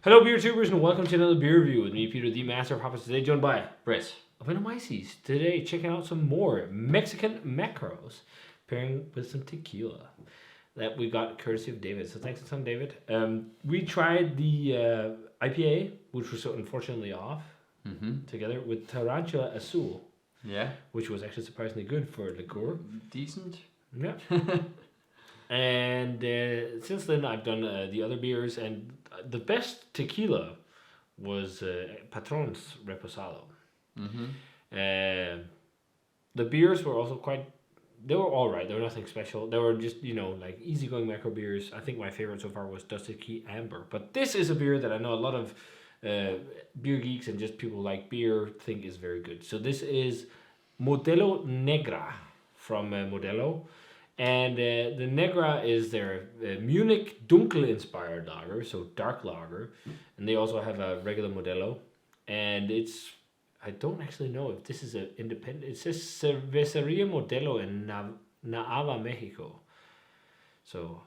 Hello, beer tubers, and welcome to another beer review with me, Peter, the Master of Hoppers. Today, joined by Brett. Venomyces. Today, checking out some more Mexican macros, pairing with some tequila that we got courtesy of David. So thanks a ton, David. We tried the IPA, which was so unfortunately off, together with Tarantula Azul. Yeah. Which was actually surprisingly good for liqueur. Decent. Yeah. And since then, I've done the other beers, and the best tequila was Patron's Reposado. The beers were also they were all right. They were nothing special. They were just, like easygoing macro beers. I think my favorite so far was Dusted Key Amber. But this is a beer that I know a lot of beer geeks and just people who like beer think is very good. So this is Modelo Negra from Modelo. And the Negra is their Munich Dunkel inspired lager, so dark lager. And they also have a regular Modelo. And I don't actually know if this is an independent, it says Cervecería Modelo in Nava, Mexico. So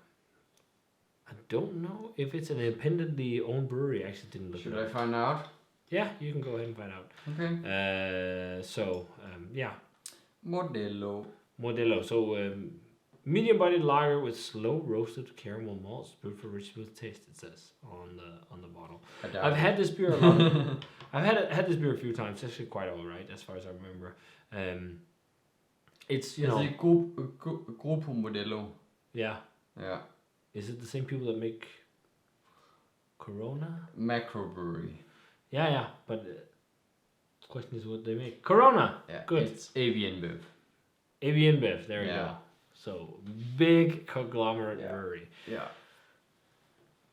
I don't know if it's an independently owned brewery. I actually didn't look Should it up. I find out? Yeah, you can go ahead and find out. Okay. Yeah. Modelo. So, medium-bodied lager with slow roasted caramel malts, brewed for rich smooth taste. It says on the bottle. I've had this beer a lot. I've had this beer a few times. It's actually quite all right, as far as I remember. It's Is it Grupo Modelo? Yeah. Yeah. Is it the same people that make Corona? Macro Brewery. Yeah. But the question is what they make. Corona. Yeah. Good. It's AB-Inbev. AB-Inbev. There you go. So big conglomerate brewery. Yeah.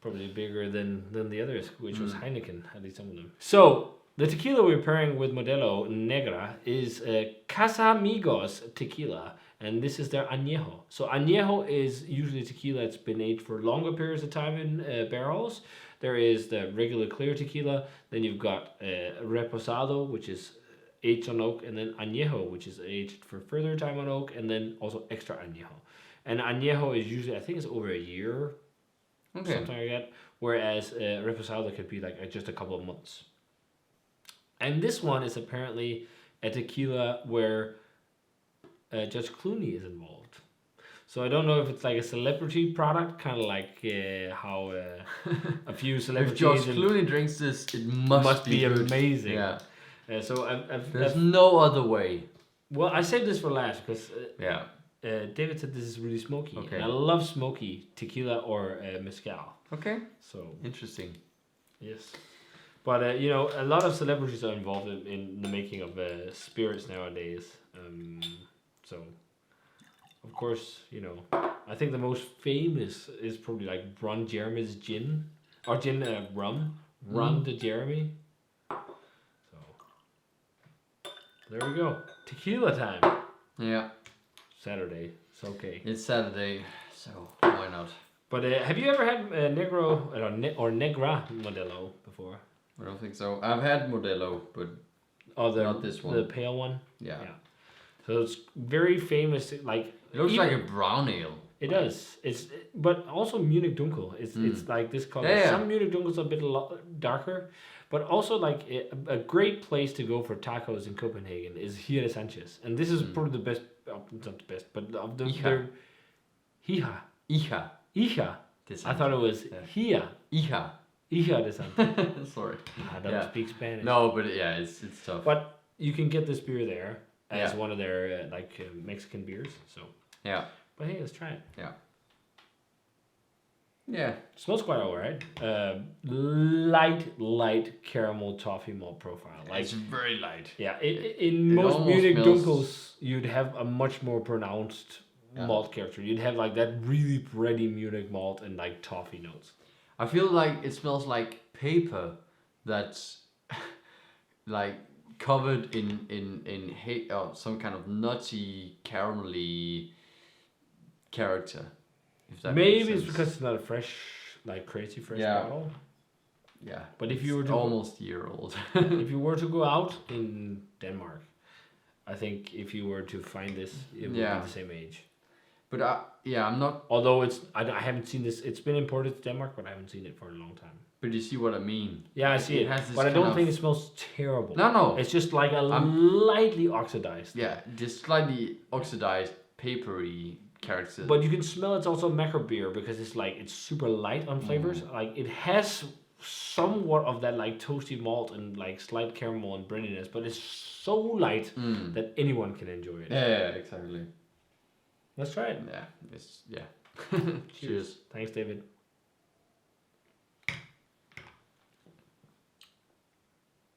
Probably bigger than the others, which was Heineken, at least some of them. So the tequila we're pairing with Modelo Negra is Casamigos Tequila, and this is their Añejo. So Añejo is usually tequila that's been aged for longer periods of time in barrels. There is the regular clear tequila, then you've got Reposado, which is aged on oak, and then Añejo, which is aged for further time on oak, and then also extra Añejo. And Añejo is usually, I think it's over a year, something like that, whereas Reposado could be like just a couple of months. And this one is apparently a tequila where Judge Clooney is involved. So I don't know if it's like a celebrity product, kind of like how a few celebrities... If Judge Clooney drinks this, it must be good. Amazing. Yeah. So There's no other way. Well, I saved this for last because David said this is really smoky. Okay. And I love smoky tequila or mezcal. Okay. So Interesting. yes, but a lot of celebrities are involved in the making of spirits nowadays. So of course, I think the most famous is probably like Ron Jeremy's gin or gin rum, Ron de Jeremy. There we go. Tequila time. Yeah. Saturday. It's okay. It's Saturday, so why not? But have you ever had Negro or Negra Modelo before? I don't think so. I've had Modelo, but not this one. The pale one? Yeah. So it's very famous. Like it looks like a brown ale. It does. But also Munich Dunkel. It's like this color. Yeah. Some Munich Dunkels are a bit darker. But also, like, a great place to go for tacos in Copenhagen is Hia de Sanchez. And this is probably the best, not the best, but of the... Hija. I thought it was Hia. Hija de Sanchez. Sorry. I don't speak Spanish. No, but it's tough. But you can get this beer there as one of their, Mexican beers. So. Yeah. But hey, let's try it. Yeah. Yeah. Smells quite alright. Light caramel toffee malt profile. Like, it's very light. Yeah, in most Munich Dunkels, you'd have a much more pronounced malt character. You'd have like that really bready Munich malt and like toffee notes. I feel like it smells like paper that's like covered in some kind of nutty caramelly character. If that Maybe makes sense. it's because it's not a fresh, like crazy fresh bottle. Yeah. But if you were to almost a year old. if you were to go out in Denmark, I think if you were to find this, it would be the same age. But I'm not. Although I haven't seen this. It's been imported to Denmark, but I haven't seen it for a long time. But you see what I mean? Yeah, I see it. But I don't think it smells terrible. No. It's just like lightly oxidized. Yeah, just slightly oxidized, papery character. But you can smell it's also macro beer because it's super light on flavors. Like it has somewhat of that like toasty malt and like slight caramel and breadiness, but it's so light that anyone can enjoy it. Yeah, exactly. Let's try it. Yeah. Cheers. Thanks, David.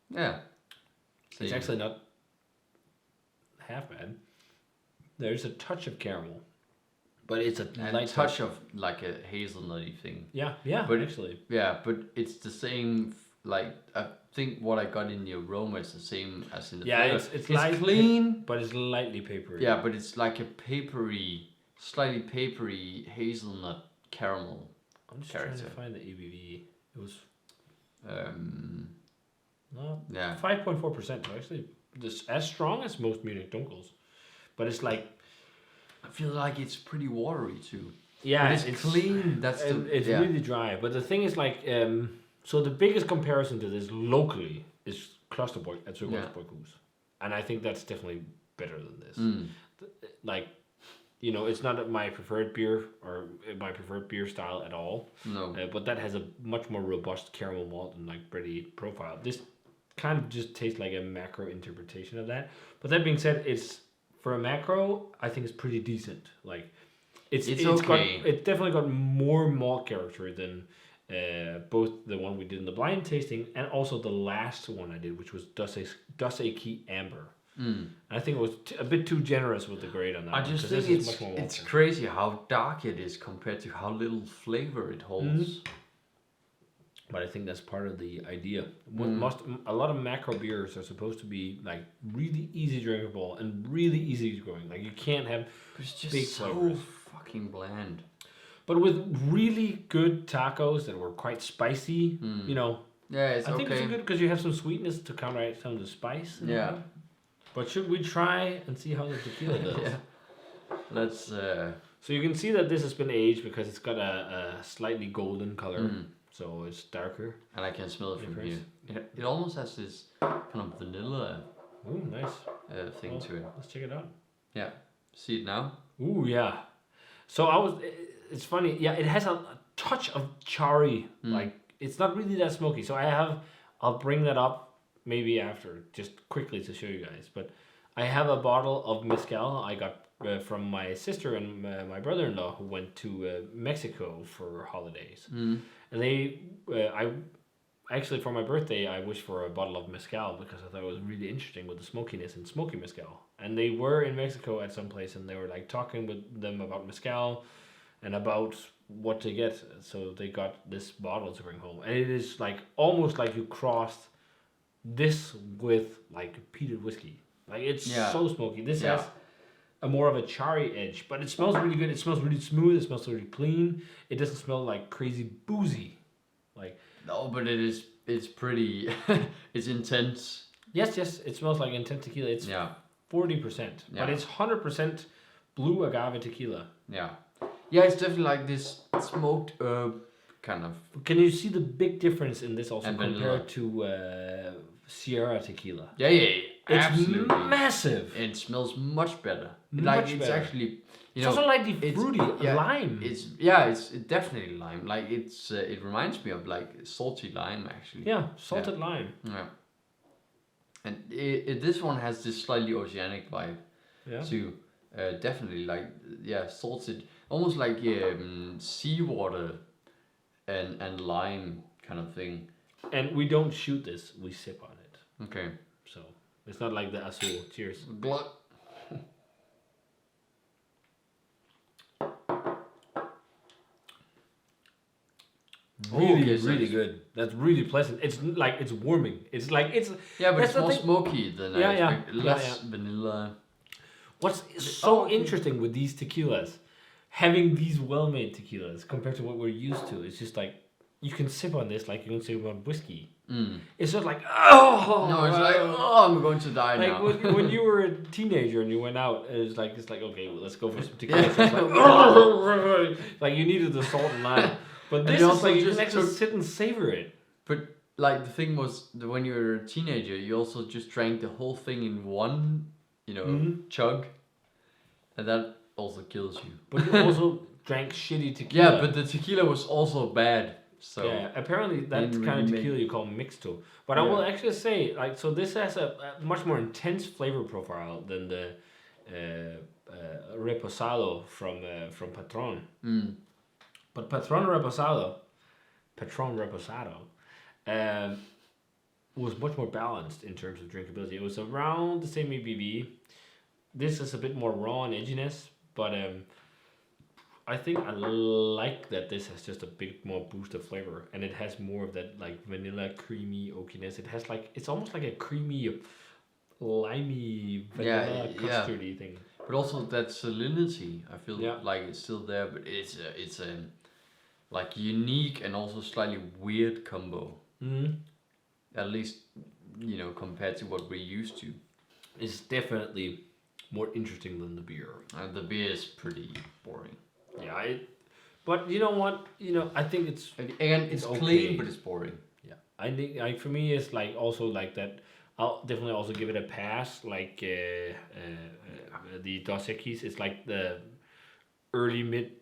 Yeah. It's actually not half bad. There's a touch of caramel, but it's a light touch of like a hazelnutty thing. Yeah, but actually. Yeah, but it's the same. Like I think what I got in the aroma is the same as in the flavor. It's light, clean, but it's lightly papery. Yeah, but it's like a slightly papery hazelnut caramel. I'm just trying to find the ABV. It was. No. Yeah. 5.4%. Actually, just as strong as most Munich Dunkels, but it's like. I feel like it's pretty watery too. Yeah, but it's clean. It's really dry. But the thing is like, so the biggest comparison to this locally is Klosterboy at Zaragoza, and I think that's definitely better than this. Like, it's not my preferred beer or my preferred beer style at all. No. But that has a much more robust caramel malt and like bready profile. This kind of just tastes like a macro interpretation of that. But that being said, for a macro, I think it's pretty decent. Like, it's okay. It's definitely got more malt character than both the one we did in the blind tasting and also the last one I did, which was Das Key Amber. And I think it was a bit too generous with the grade on that. I just think it's crazy how dark it is compared to how little flavor it holds. But I think that's part of the idea. A lot of macro beers are supposed to be like really easy drinkable and really easy going. Like you can't have it's just big so flavors. Fucking bland. But with really good tacos that were quite spicy, Yeah, it's I think it's good because you have some sweetness to counteract some of the spice. Yeah. But should we try and see how the tequila does? Yeah. Let's. So you can see that this has been aged because it's got a slightly golden color. So it's darker. And I can smell it from here. It almost has this kind of vanilla thing to it. Let's check it out. Yeah. See it now? Ooh, yeah. So it's funny. Yeah, it has a touch of charry. Like, it's not really that smoky. So I'll bring that up maybe after, just quickly to show you guys. But I have a bottle of mezcal I got from my sister and my brother-in-law who went to Mexico for holidays. And actually for my birthday I wished for a bottle of mezcal because I thought it was really interesting with the smokiness and smoky mezcal. And they were in Mexico at some place and they were like talking with them about mezcal and about what to get. So they got this bottle to bring home, and it is like almost like you crossed this with like peated whiskey. Like it's so smoky. This has a more of a charry edge, but it smells really good. It smells really smooth. It smells really clean. It doesn't smell like crazy boozy. Like no, but it's pretty. It's intense. Yes. It smells like intense tequila. It's 40%, but it's 100% blue agave tequila. Yeah, it's definitely like this smoked herb kind of. Can you see the big difference in this also compared to Sierra tequila? Yeah. It's absolutely massive. It smells much better. Much it's better. Actually, it's also like the fruity lime. It's definitely lime. Like it reminds me of like salty lime actually. Yeah, salted lime. Yeah. And this one has this slightly oceanic vibe. Yeah. Too. Definitely like salted, almost like seawater and lime kind of thing. And we don't shoot this; we sip on it. Okay. So it's not like the Azul. Cheers. Blood. Really good. That's really pleasant. It's like it's warming. It's like it's but it's more smoky than I expected. Less vanilla. What's so interesting with these tequilas, having these well-made tequilas compared to what we're used to, it's just like you can sip on this like you can sip on whiskey. Mm. It's just like, oh! No, it's like, oh, I'm going to die like now. when you were a teenager and you went out, it's like, okay, well, let's go for some tequila. So it's like, like you needed the salt and lime. But this is like, you can actually sit and savor it. But like the thing was, that when you were a teenager, you also just drank the whole thing in one, chug. And that also kills you. But you also drank shitty tequila. Yeah, but the tequila was also bad. So yeah, apparently that's kind of tequila you call mixto. But I will actually say, like, so this has a much more intense flavor profile than the Reposado from Patron. Mm. But Patron Reposado, was much more balanced in terms of drinkability. It was around the same ABV. This is a bit more raw and edginess, but I think I like that this has just a bit more boost of flavor, and it has more of that like vanilla creamy oakiness. It has like, it's almost like a creamy, limey vanilla custardy thing. But also that salinity, I feel like it's still there, but it's a like unique and also slightly weird combo. Mm-hmm. At least, compared to what we're used to. It's definitely more interesting than the beer. The beer is pretty boring. Yeah, but you know what? I think it's again, it's okay. Clean, but it's boring. Yeah, I think like for me, it's like also like that. I'll definitely also give it a pass. Like the Dos Equis, it's like the early mid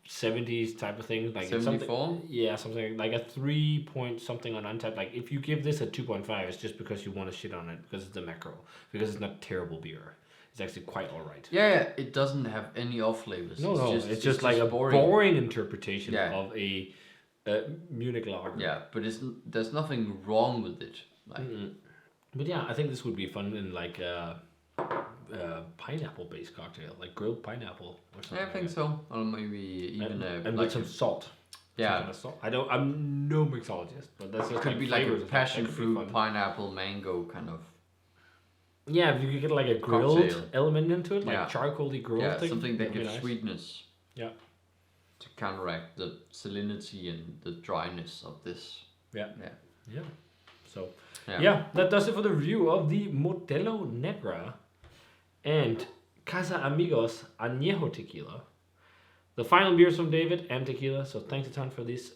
70s type of thing. Like 74. Yeah, something like a 3 point something on Untapped. Like if you give this a 2.5, it's just because you want to shit on it because it's a macro, because it's not terrible beer. It's actually quite alright. Yeah, it doesn't have any off flavors. No, it's just like a boring interpretation of a Munich lager. Yeah, but there's nothing wrong with it. Like, but yeah, I think this would be fun in like a pineapple-based cocktail, like grilled pineapple or something. Yeah, I think so. Or maybe even and like with some salt. Yeah, kind of salt. I'm no mixologist, but that's just could like be like a passion that fruit, pineapple, mango kind of. Yeah, if you could get like a grilled cocktail element into it, like charcoaly grilled thing. Something that gives sweetness. Yeah. To counteract the salinity and the dryness of this. Yeah. So, that does it for the review of the Modelo Negra and Casamigos Anejo Tequila. The final beers from David and tequila. So thanks a ton for this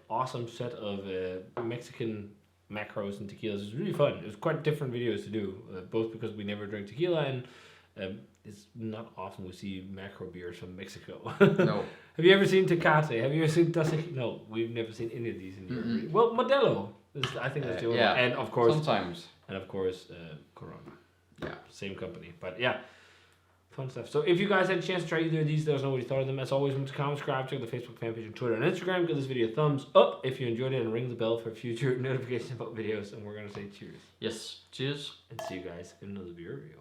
awesome set of Mexican macros and tequilas. It was really fun. It was quite different videos to do, both because we never drink tequila and it's not often we see macro beers from Mexico. No. Have you ever seen Tecate? Have you ever seen Dos Equis? No, we've never seen any of these in Europe. Well, Modelo. I think that's the only one. And of course, sometimes. And of course, Corona. Yeah. Same company. But yeah, fun stuff. So if you guys had a chance to try either of these, let us know what you thought of them. As always, remember to comment, subscribe, check the Facebook fan page and Twitter and Instagram. Give this video a thumbs up if you enjoyed it and ring the bell for future notifications about videos. And we're going to say cheers. Yes, cheers. And see you guys in another beer review.